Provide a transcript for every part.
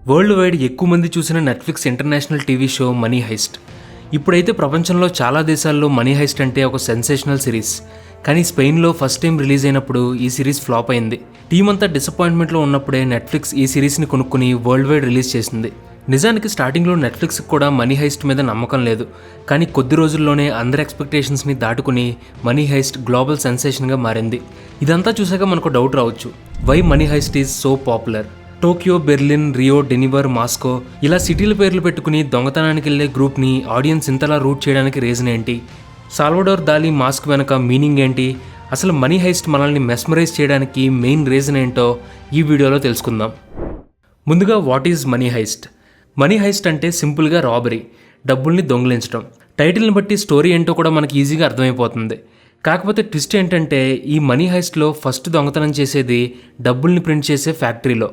World wide ఎక్కువ మంది చూసిన Netflix international TV show money heist. ఇప్పుడైతే ప్రపంచంలో చాలా దేశాల్లో మనీ హైస్ట్ అంటే ఒక సెన్సేషనల్ సిరీస్. కానీ స్పెయిన్లో ఫస్ట్ టైం రిలీజ్ అయినప్పుడు ఈ సిరీస్ ఫ్లాప్ అయింది. టీం అంతా డిసప్పాయింట్మెంట్లో ఉన్నప్పుడే నెట్ఫ్లిక్స్ ఈ సిరీస్ని కొనుక్కుని వరల్డ్ వైడ్ రిలీజ్ చేసింది. నిజానికి స్టార్టింగ్లో నెట్ఫ్లిక్స్కి కూడా మనీ హైస్ట్ మీద నమ్మకం లేదు. కానీ కొద్ది రోజుల్లోనే అందరి ఎక్స్పెక్టేషన్స్ని దాటుకుని మనీ హైస్ట్ గ్లోబల్ సెన్సేషన్గా మారింది. ఇదంతా చూసాక మనకు డౌట్ రావచ్చు, why money heist is so popular? Tokyo, Berlin, Rio, Denver, Moscow ఇలా సిటీల పేర్లు పెట్టుకుని దొంగతనానికి వెళ్లే గ్రూప్ని ఆడియన్స్ ఇంతలా రూట్ చేయడానికి రీజన్ ఏంటి? సాల్వడోర్ దాలి మాస్క్ వెనక మీనింగ్ ఏంటి? అసలు మనీ హైస్ట్ మనల్ని మెస్మరైజ్ చేయడానికి మెయిన్ రీజన్ ఏంటో ఈ వీడియోలో తెలుసుకుందాం. ముందుగా what is money heist? Money heist అంటే సింపుల్గా రాబరీ, డబ్బుల్ని దొంగిలించడం. టైటిల్ని బట్టి స్టోరీ ఏంటో కూడా మనకి ఈజీగా అర్థమైపోతుంది. కాకపోతే ట్విస్ట్ ఏంటంటే ఈ మనీ హైస్ట్లో ఫస్ట్ దొంగతనం చేసేది డబ్బుల్ని ప్రింట్ చేసే ఫ్యాక్టరీలో.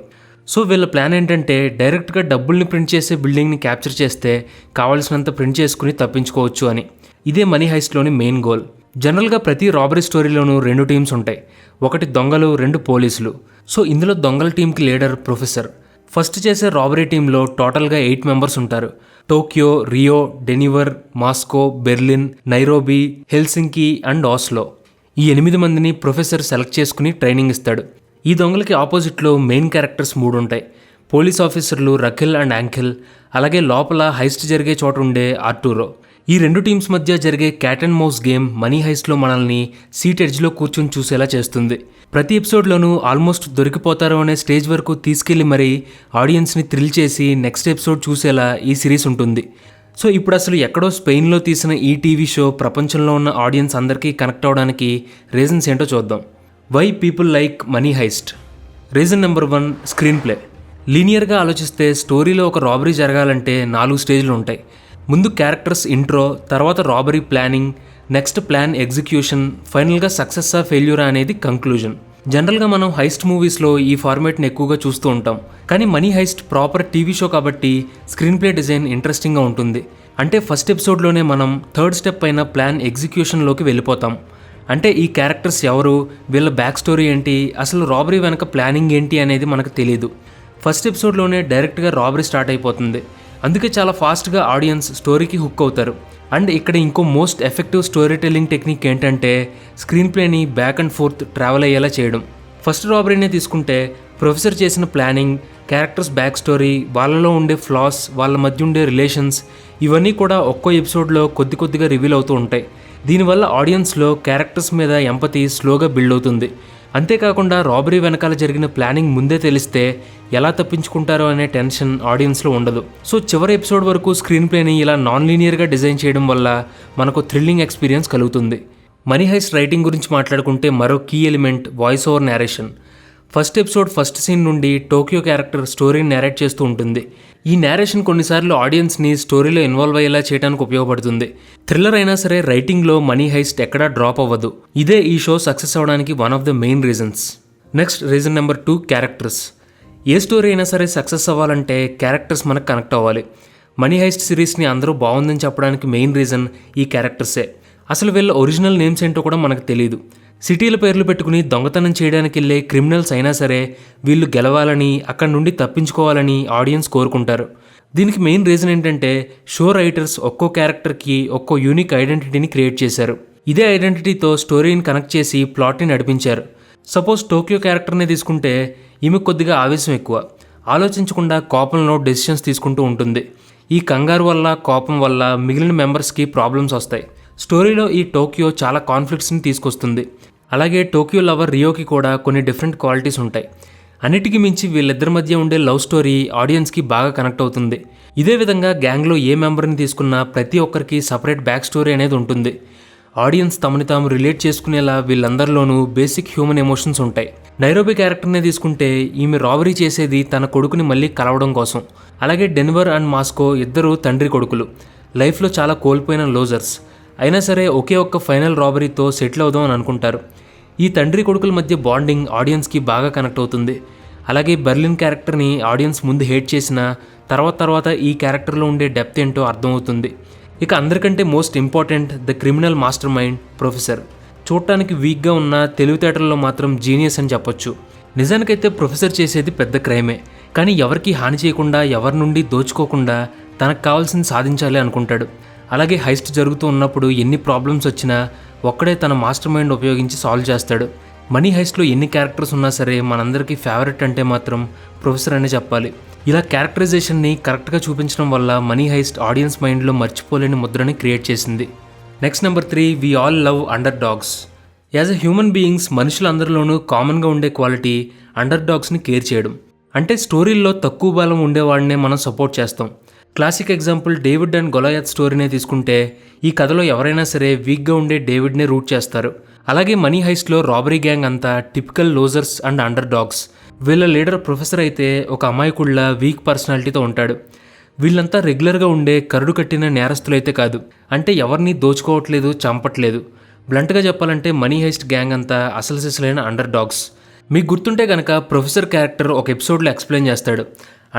సో వీళ్ళ ప్లాన్ ఏంటంటే డైరెక్ట్గా డబ్బుల్ని ప్రింట్ చేసే బిల్డింగ్ని క్యాప్చర్ చేస్తే కావాల్సినంత ప్రింట్ చేసుకుని తప్పించుకోవచ్చు అని. ఇదే మనీ హైస్ట్లోని మెయిన్ గోల్. జనరల్గా ప్రతి రాబరీ స్టోరీలోనూ 2 టీమ్స్ ఉంటాయి. ఒకటి దొంగలు, 2 పోలీసులు. సో ఇందులో దొంగల టీంకి లీడర్ ప్రొఫెసర్. ఫస్ట్ చేసే రాబరీ టీంలో టోటల్గా 8 మెంబర్స్ ఉంటారు. Tokyo, Rio, Denver, Moscow, Berlin, Nairobi, Helsinki and Oslo. ఈ 8 మందిని ప్రొఫెసర్ సెలెక్ట్ చేసుకుని ట్రైనింగ్ ఇస్తాడు. ఈ దొంగలకి ఆపోజిట్లో మెయిన్ క్యారెక్టర్స్ 3 ఉంటాయి. పోలీస్ ఆఫీసర్లు రఖిల్ అండ్ యాంకిల్, అలాగే లోపల హైస్ట్ జరిగే చోట ఉండే ఆర్టూరో. ఈ 2 టీమ్స్ మధ్య జరిగే cat and mouse game money హైస్ట్లో మనల్ని సీట్ ఎడ్జ్లో కూర్చొని చూసేలా చేస్తుంది. ప్రతి ఎపిసోడ్లోనూ ఆల్మోస్ట్ దొరికిపోతారు అనే స్టేజ్ వరకు తీసుకెళ్లి మరీ ఆడియన్స్ని థ్రిల్ చేసి నెక్స్ట్ ఎపిసోడ్ చూసేలా ఈ సిరీస్ ఉంటుంది. సో ఇప్పుడు అసలు ఎక్కడో స్పెయిన్లో తీసిన ఈ టీవీ షో ప్రపంచంలో ఉన్న ఆడియన్స్ అందరికీ కనెక్ట్ అవడానికి రీజన్స్ ఏంటో చూద్దాం. Why people like money heist? Reason number 1, screen play. లీనియర్గా ఆలోచిస్తే స్టోరీలో ఒక రాబరీ జరగాలంటే 4 స్టేజ్లు ఉంటాయి. ముందు క్యారెక్టర్స్ ఇంట్రో, తర్వాత robbery planning, next plan execution, ఫైనల్గా సక్సెస్సా ఫెయిల్యూరా అనేది కంక్లూజన్. జనరల్గా మనం హైస్ట్ మూవీస్లో ఈ ఫార్మేట్ని ఎక్కువగా చూస్తూ ఉంటాం. కానీ money heist proper TV show కాబట్టి స్క్రీన్ ప్లే డిజైన్ ఇంట్రెస్టింగ్గా ఉంటుంది. అంటే ఫస్ట్ ఎపిసోడ్లోనే మనం థర్డ్ స్టెప్ అయిన ప్లాన్ ఎగ్జిక్యూషన్లోకి వెళ్ళిపోతాం. అంటే ఈ క్యారెక్టర్స్ ఎవరు, వీళ్ళ బ్యాక్ స్టోరీ ఏంటి, అసలు రాబరీ వెనక ప్లానింగ్ ఏంటి అనేది మనకు తెలియదు. ఫస్ట్ ఎపిసోడ్లోనే డైరెక్ట్గా రాబరీ స్టార్ట్ అయిపోతుంది. అందుకే చాలా ఫాస్ట్గా ఆడియన్స్ స్టోరీకి హుక్ అవుతారు. అండ్ ఇక్కడ ఇంకో most effective story telling technique ఏంటంటే స్క్రీన్ ప్లేని బ్యాక్ అండ్ ఫోర్త్ ట్రావెల్ అయ్యేలా చేయడం. ఫస్ట్ రాబరీనే తీసుకుంటే ప్రొఫెసర్ చేసిన ప్లానింగ్, క్యారెక్టర్స్ బ్యాక్ స్టోరీ, వాళ్ళలో ఉండే ఫ్లాస్, వాళ్ళ మధ్య ఉండే రిలేషన్స్, ఇవన్నీ కూడా ఒక్కో ఎపిసోడ్లో కొద్దిగా రివీల్ అవుతూ ఉంటాయి. దీనివల్ల ఆడియన్స్లో క్యారెక్టర్స్ మీద ఎంపతి స్లోగా బిల్డ్ అవుతుంది. అంతేకాకుండా రాబరీ వెనకాల జరిగిన ప్లానింగ్ ముందే తెలిస్తే ఎలా తప్పించుకుంటారో అనే టెన్షన్ ఆడియన్స్లో ఉండదు. సో చివరి ఎపిసోడ్ వరకు స్క్రీన్ ప్లేని ఇలా నాన్ లీనియర్గా డిజైన్ చేయడం వల్ల మనకు థ్రిల్లింగ్ ఎక్స్పీరియన్స్ కలుగుతుంది. మనీ హైస్ట్ రైటింగ్ గురించి మాట్లాడుకుంటే మరో key element voice over narration. First episode first scene నుండి టోక్యో క్యారెక్టర్ స్టోరీని నేరేట్ చేస్తూ ఉంటుంది. ఈ నేరేషన్ కొన్నిసార్లు ఆడియన్స్ని స్టోరీలో ఇన్వాల్వ్ అయ్యేలా చేయడానికి ఉపయోగపడుతుంది. థ్రిల్లర్ అయినా సరే రైటింగ్లో మనీ హైస్ట్ ఎక్కడా డ్రాప్ అవ్వదు. ఇదే ఈ షో సక్సెస్ అవ్వడానికి one of the main reasons. Next reason number 2, characters. A story అయినా సరే సక్సెస్ అవ్వాలంటే క్యారెక్టర్స్ మనకు కనెక్ట్ అవ్వాలి. మనీ హైస్ట్ సిరీస్ని అందరూ బాగుందని చెప్పడానికి మెయిన్ రీజన్ ఈ క్యారెక్టర్సే. అసలు వీళ్ళ ఒరిజినల్ నేమ్స్ ఏంటో కూడా మనకు తెలియదు. సిటీల పేర్లు పెట్టుకుని దొంగతనం చేయడానికి వెళ్ళే క్రిమినల్స్ అయినా సరే వీళ్ళు గెలవాలని, అక్కడి నుండి తప్పించుకోవాలని ఆడియన్స్ కోరుకుంటారు. దీనికి మెయిన్ రీజన్ ఏంటంటే షో రైటర్స్ ఒక్కో క్యారెక్టర్కి ఒక్కో యూనిక్ ఐడెంటిటీని క్రియేట్ చేశారు. ఇదే ఐడెంటిటీతో స్టోరీని కనెక్ట్ చేసి ప్లాట్ని నడిపించారు. సపోజ్ టోక్యో క్యారెక్టర్ని తీసుకుంటే ఈమె కొద్దిగా ఆవేశం ఎక్కువ, ఆలోచించకుండా కోపంలో డెసిషన్స్ తీసుకుంటూ ఉంటుంది. ఈ కంగారు వల్ల, కోపం వల్ల మిగిలిన మెంబర్స్కి ప్రాబ్లమ్స్ వస్తాయి. స్టోరీలో ఈ టోక్యో చాలా కాన్ఫ్లిక్ట్స్ని తీసుకొస్తుంది. అలాగే టోక్యో లవర్ రియోకి కూడా కొన్ని డిఫరెంట్ క్వాలిటీస్ ఉంటాయి. అన్నిటికీ మించి వీళ్ళిద్దరి మధ్య ఉండే లవ్ స్టోరీ ఆడియన్స్కి బాగా కనెక్ట్ అవుతుంది. ఇదే విధంగా గ్యాంగ్లో ఏ మెంబర్ని తీసుకున్నా ప్రతి ఒక్కరికి సపరేట్ బ్యాక్ స్టోరీ అనేది ఉంటుంది. ఆడియన్స్ తమని తాము రిలేట్ చేసుకునేలా వీళ్ళందరిలోనూ బేసిక్ హ్యూమన్ ఎమోషన్స్ ఉంటాయి. నైరోబీ క్యారెక్టర్ని తీసుకుంటే ఈమె రాబరీ చేసేది తన కొడుకుని మళ్ళీ కలవడం కోసం. అలాగే డెన్వర్ అండ్ మాస్కో ఇద్దరు తండ్రి కొడుకులు, లైఫ్లో చాలా కోల్పోయిన లోజర్స్. అయినా సరే ఒకే ఒక్క ఫైనల్ రాబరీతో సెటిల్ అవుదాం అని అనుకుంటారు. ఈ తండ్రి కొడుకుల మధ్య బాండింగ్ ఆడియన్స్కి బాగా కనెక్ట్ అవుతుంది. అలాగే బెర్లిన్ క్యారెక్టర్ని ఆడియన్స్ ముందు హేట్ చేసిన తర్వాత ఈ క్యారెక్టర్లో ఉండే డెప్త్ ఏంటో అర్థమవుతుంది. ఇక అందరికంటే most important the criminal master mind professor. చూడటానికి వీక్గా ఉన్న తెలివితేటల్లో మాత్రం జీనియస్ అని చెప్పొచ్చు. నిజానికైతే ప్రొఫెసర్ చేసేది పెద్ద క్రైమే, కానీ ఎవరికి హాని చేయకుండా, ఎవరి నుండి దోచుకోకుండా తనకు కావాల్సింది సాధించాలి అనుకుంటాడు. అలాగే హైస్ట్ జరుగుతూ ఉన్నప్పుడు ఎన్ని ప్రాబ్లమ్స్ వచ్చినా ఒక్కడే తన మాస్టర్ మైండ్ ఉపయోగించి సాల్వ్ చేస్తాడు. మనీ హైస్ట్లో ఎన్ని క్యారెక్టర్స్ ఉన్నా సరే మనందరికీ ఫేవరెట్ అంటే మాత్రం ప్రొఫెసర్ అనే చెప్పాలి. ఇలా క్యారెక్టరైజేషన్ని కరెక్ట్గా చూపించడం వల్ల మనీ హైస్ట్ ఆడియన్స్ మైండ్లో మర్చిపోలేని ముద్రని క్రియేట్ చేసింది. Next number 3, we all love underdogs. As a human beings మనుషులందరిలోనూ కామన్గా ఉండే క్వాలిటీ అండర్ డాగ్స్ని కేర్ చేయడం. అంటే స్టోరీల్లో తక్కువ బలం ఉండేవాడినే మనం సపోర్ట్ చేస్తాం. Classic example David and Goliath స్టోరీనే తీసుకుంటే ఈ కథలో ఎవరైనా సరే వీక్గా ఉండే డేవిడ్నే రూట్ చేస్తారు. అలాగే మనీ హైస్ట్లో రాబరీ గ్యాంగ్ అంతా typical losers and under dogs. వీళ్ళ లీడర్ ప్రొఫెసర్ అయితే ఒక అమాయకుళ్ళ వీక్ పర్సనాలిటీతో ఉంటాడు. వీళ్ళంతా రెగ్యులర్గా ఉండే కరుడు కట్టిన నేరస్తులైతే కాదు, అంటే ఎవరిని దోచుకోవట్లేదు, చంపట్లేదు. బ్లంట్గా చెప్పాలంటే మనీ హైస్ట్ గ్యాంగ్ అంతా అసలు సిసలైన అండర్ డాగ్స్. మీకు గుర్తుంటే కనుక ప్రొఫెసర్ క్యారెక్టర్ ఒక ఎపిసోడ్లో ఎక్స్ప్లెయిన్ చేస్తాడు,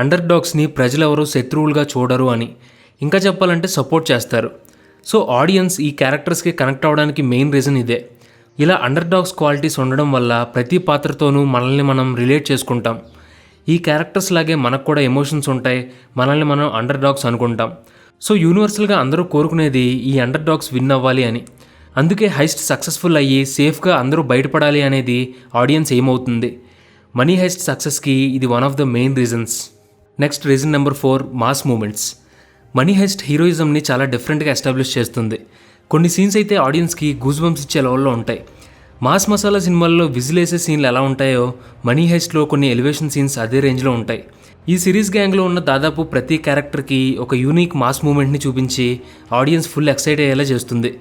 అండర్ డాగ్స్ని ప్రజలెవరూ శత్రువులుగా చూడరు అని. ఇంకా చెప్పాలంటే సపోర్ట్ చేస్తారు. సో ఆడియన్స్ ఈ క్యారెక్టర్స్కి కనెక్ట్ అవ్వడానికి మెయిన్ రీజన్ ఇదే. ఇలా అండర్ డాగ్స్ క్వాలిటీస్ ఉండడం వల్ల ప్రతి పాత్రతోనూ మనల్ని మనం రిలేట్ చేసుకుంటాం. ఈ క్యారెక్టర్స్ లాగే మనకు కూడా ఎమోషన్స్ ఉంటాయి, మనల్ని మనం అండర్ డాగ్స్ అనుకుంటాం. సో యూనివర్సల్గా అందరూ కోరుకునేది ఈ అండర్ డాగ్స్ విన్ అవ్వాలి అని. అందుకే హైస్ట్ సక్సెస్ఫుల్ అయ్యి సేఫ్గా అందరూ బయటపడాలి అనేది ఆడియన్స్ ఏమవుతుంది. మనీ హైస్ట్ సక్సెస్కి ఇది one of the main reasons. Next reason number 4, mass moments. Money heist హీరోయిజంని చాలా డిఫరెంట్గా ఎస్టాబ్లిష్ చేస్తుంది. కొన్ని సీన్స్ అయితే ఆడియన్స్కి గూస్ బంప్స్ ఇచ్చే లెవెల్లో ఉంటాయి. మాస్ మసాలా సినిమాల్లో విజిలేసే సీన్లు ఎలా ఉంటాయో మనీ హైస్ట్లో కొన్ని ఎలివేషన్ సీన్స్ అదే రేంజ్లో ఉంటాయి. ఈ సిరీస్ గ్యాంగ్లో ఉన్న దాదాపు ప్రతి క్యారెక్టర్కి ఒక యూనిక్ మాస్ మూమెంట్ని చూపించి ఆడియన్స్ ఫుల్ ఎక్సైట్ అయ్యేలా చేస్తుంది.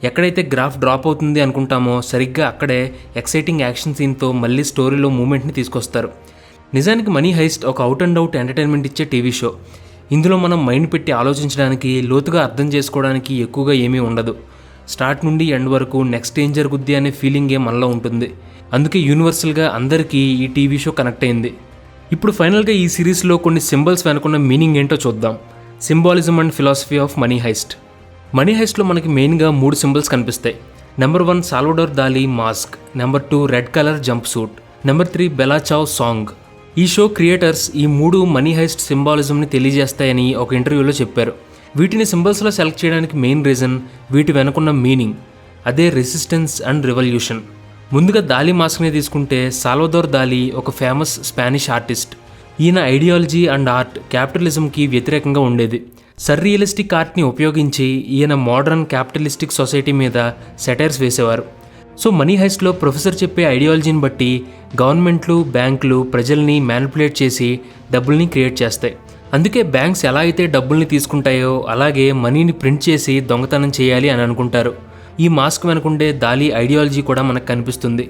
ఎక్కడైతే గ్రాఫ్ డ్రాప్ అవుతుంది అనుకుంటామో సరిగ్గా అక్కడే ఎక్సైటింగ్ యాక్షన్ సీన్తో మళ్ళీ స్టోరీలో మూమెంట్ని తీసుకొస్తారు. నిజానికి మనీ హైస్ట్ ఒక అవుట్ అండ్ అవుట్ ఎంటర్టైన్మెంట్ ఇచ్చే టీవీ షో. ఇందులో మనం మైండ్ పెట్టి ఆలోచించడానికి, లోతుగా అర్థం చేసుకోవడానికి ఎక్కువగా ఏమీ ఉండదు. స్టార్ట్ నుండి ఎండ్ వరకు నెక్స్ట్ ఏం జరుగుద్ది అనే ఫీలింగే మనలో ఉంటుంది. అందుకే యూనివర్సల్గా అందరికీ ఈ టీవీ షో కనెక్ట్ అయింది. ఇప్పుడు ఫైనల్గా ఈ సిరీస్లో కొన్ని సింబల్స్ వెనుకున్న మీనింగ్ ఏంటో చూద్దాం. Symbolism and philosophy of money heist. Money హైస్ట్లో మనకి మెయిన్గా 3 సింబల్స్ కనిపిస్తాయి. Number 1 Salvador Dali mask, number 2 red colour jumpsuit, number 3 Bella Ciao song. ఈ షో క్రియేటర్స్ ఈ 3 మనీ హైస్ట్ సింబాలిజంని తెలియజేస్తాయని ఒక ఇంటర్వ్యూలో చెప్పారు. వీటిని సింబల్స్లో సెలెక్ట్ చేయడానికి మెయిన్ రీజన్ వీటి వెనుకున్న మీనింగ్, అదే రెసిస్టెన్స్ అండ్ రెవల్యూషన్. ముందుగా దాలీ మాస్క్ని తీసుకుంటే సాల్వడోర్ దాలీ ఒక ఫేమస్ స్పానిష్ ఆర్టిస్ట్. ఈయన ఐడియాలజీ అండ్ ఆర్ట్ క్యాపిటలిజంకి వ్యతిరేకంగా ఉండేది. సర్రియలిస్టిక్ ఆర్ట్ని ఉపయోగించి ఈయన మోడర్న్ క్యాపిటలిస్టిక్ సొసైటీ మీద సెటైర్స్ వేసేవారు. సో మనీ హైస్ట్లో ప్రొఫెసర్ చెప్పే ఐడియాలజీని బట్టి గవర్నమెంట్లు, బ్యాంకులు ప్రజల్ని మ్యానిపులేట్ చేసి డబ్బుల్ని క్రియేట్ చేస్తాయి. అందుకే బ్యాంక్స్ ఎలా అయితే డబ్బుల్ని తీసుకుంటాయో అలాగే మనీని ప్రింట్ చేసి దొంగతనం చేయాలి అని అనుకుంటారు. ఈ మాస్క్ వెనుకుండే దాలీ ఐడియాలజీ కూడా మనకు కనిపిస్తుంది.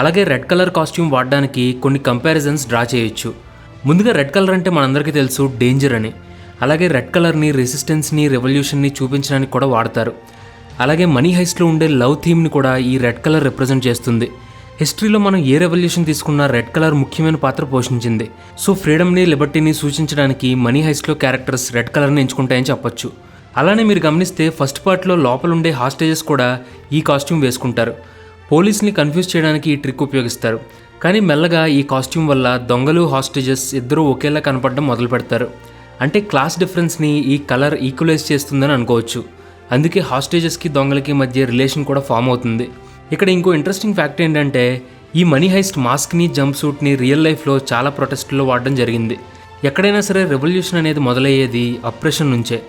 అలాగే రెడ్ కలర్ కాస్ట్యూమ్ వాడడానికి కొన్ని కంపారిజన్స్ డ్రా చేయొచ్చు. ముందుగా రెడ్ కలర్ అంటే మనందరికీ తెలుసు డేంజర్ అని. అలాగే రెడ్ కలర్ని రెసిస్టెన్స్ని, రెవల్యూషన్ని చూపించడానికి కూడా వాడతారు. అలాగే మనీ హైస్ట్లో ఉండే లవ్ థీమ్ని కూడా ఈ రెడ్ కలర్ రిప్రజెంట్ చేస్తుంది. హిస్టరీలో మనం ఏ రెవల్యూషన్ తీసుకున్నా రెడ్ కలర్ ముఖ్యమైన పాత్ర పోషించింది. సో ఫ్రీడమ్ని, లిబర్టీని సూచించడానికి మనీ హైస్ట్లో క్యారెక్టర్స్ రెడ్ కలర్ని ఎంచుకుంటాయని చెప్పొచ్చు. అలానే మీరు గమనిస్తే ఫస్ట్ పార్ట్లో లోపల ఉండే హాస్టేజెస్ కూడా ఈ కాస్ట్యూమ్ వేసుకుంటారు. పోలీస్ని కన్ఫ్యూజ్ చేయడానికి ఈ ట్రిక్ ఉపయోగిస్తారు. కానీ మెల్లగా ఈ కాస్ట్యూమ్ వల్ల దొంగలు, హాస్టేజెస్ ఇద్దరూ ఒకేలా కనపడడం మొదలు పెడతారు. అంటే క్లాస్ డిఫరెన్స్ని ఈ కలర్ ఈక్వలైజ్ చేస్తుందని అనుకోవచ్చు. అందుకే హాస్టేజెస్కి దొంగలకి మధ్య రిలేషన్ కూడా ఫామ్ అవుతుంది. ఇక్కడ ఇంకో ఇంట్రెస్టింగ్ ఫ్యాక్ట్ ఏంటంటే ఈ మనీ హైస్ట్ మాస్క్ని, జంప్ సూట్ని రియల్ లైఫ్లో చాలా ప్రొటెస్ట్లో వాడడం జరిగింది. ఎక్కడైనా సరే రెవల్యూషన్ అనేది మొదలయ్యేది అప్రెషన్ నుంచే.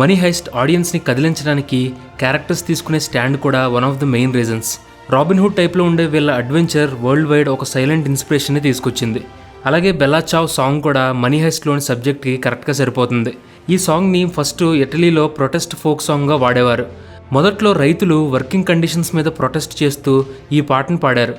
మనీ హైస్ట్ ఆడియన్స్ని కదిలించడానికి క్యారెక్టర్స్ తీసుకునే స్టాండ్ కూడా one of the main reasons. Robin Hood టైప్లో ఉండే వీళ్ళ అడ్వెంచర్ వరల్డ్ వైడ్ ఒక సైలెంట్ ఇన్స్పిరేషన్ని తీసుకొచ్చింది. అలాగే బెలా చావ్ సాంగ్ కూడా మనీ హైస్ట్లోని సబ్జెక్ట్కి కరెక్ట్గా సరిపోతుంది. ఈ సాంగ్ని ఫస్ట్ ఇటలీలో ప్రొటెస్ట్ ఫోక్ సాంగ్గా వాడేవారు. మొదట్లో రైతులు వర్కింగ్ కండిషన్స్ మీద ప్రొటెస్ట్ చేస్తూ ఈ పాటను పాడారు.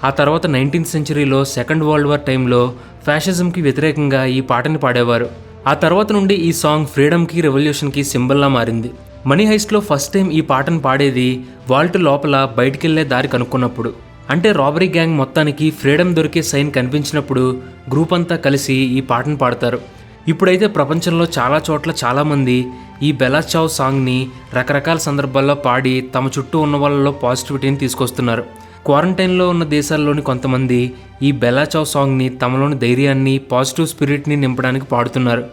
ఆ తర్వాత 19th సెంచరీలో సెకండ్ వరల్డ్ వార్ టైంలో ఫ్యాషిజంకి వ్యతిరేకంగా ఈ పాటని పాడేవారు. ఆ తర్వాత నుండి ఈ సాంగ్ ఫ్రీడమ్కి, రెవల్యూషన్కి సింబల్లా మారింది. మనీ హైస్ట్లో ఫస్ట్ టైం ఈ పాటను పాడేది వాల్ట్ లోపల బయటికెళ్లే దారి కనుక్కున్నప్పుడు. అంటే రాబరీ గ్యాంగ్ మొత్తానికి ఫ్రీడమ్ దొరికే సైన్ కనిపించినప్పుడు గ్రూప్ అంతా కలిసి ఈ పాటను పాడతారు. ఇప్పుడైతే ప్రపంచంలో చాలా చోట్ల చాలామంది ఈ బెలా చావ్ సాంగ్ని రకరకాల సందర్భాల్లో పాడి తమ చుట్టూ ఉన్న వాళ్ళలో పాజిటివిటీని తీసుకొస్తున్నారు. క్వారంటైన్లో ఉన్న దేశాల్లోని కొంతమంది ఈ బెల్లా చావ్ సాంగ్ని తమలోని ధైర్యాన్ని, పాజిటివ్ స్పిరిట్ని నింపడానికి పాడుతున్నారు.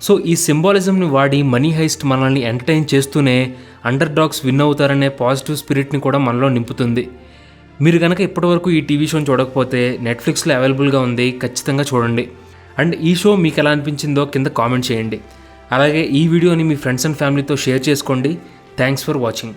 సో ఈ సింబాలిజంని వాడి మనీ హైస్ట్ మనల్ని ఎంటర్టైన్ చేస్తూనే అండర్ డాగ్స్ విన్ అవుతారనే పాజిటివ్ స్పిరిట్ని కూడా మనలో నింపుతుంది. మీరు కనుక ఇప్పటివరకు ఈ టీవీ షోని చూడకపోతే నెట్ఫ్లిక్స్లో అవైలబుల్గా ఉంది, ఖచ్చితంగా చూడండి. అండ్ ఈ షో మీకు ఎలా అనిపించిందో కింద కామెంట్ చేయండి. అలాగే ఈ వీడియోని మీ ఫ్రెండ్స్ అండ్ ఫ్యామిలీతో షేర్ చేసుకోండి. Thanks for watching.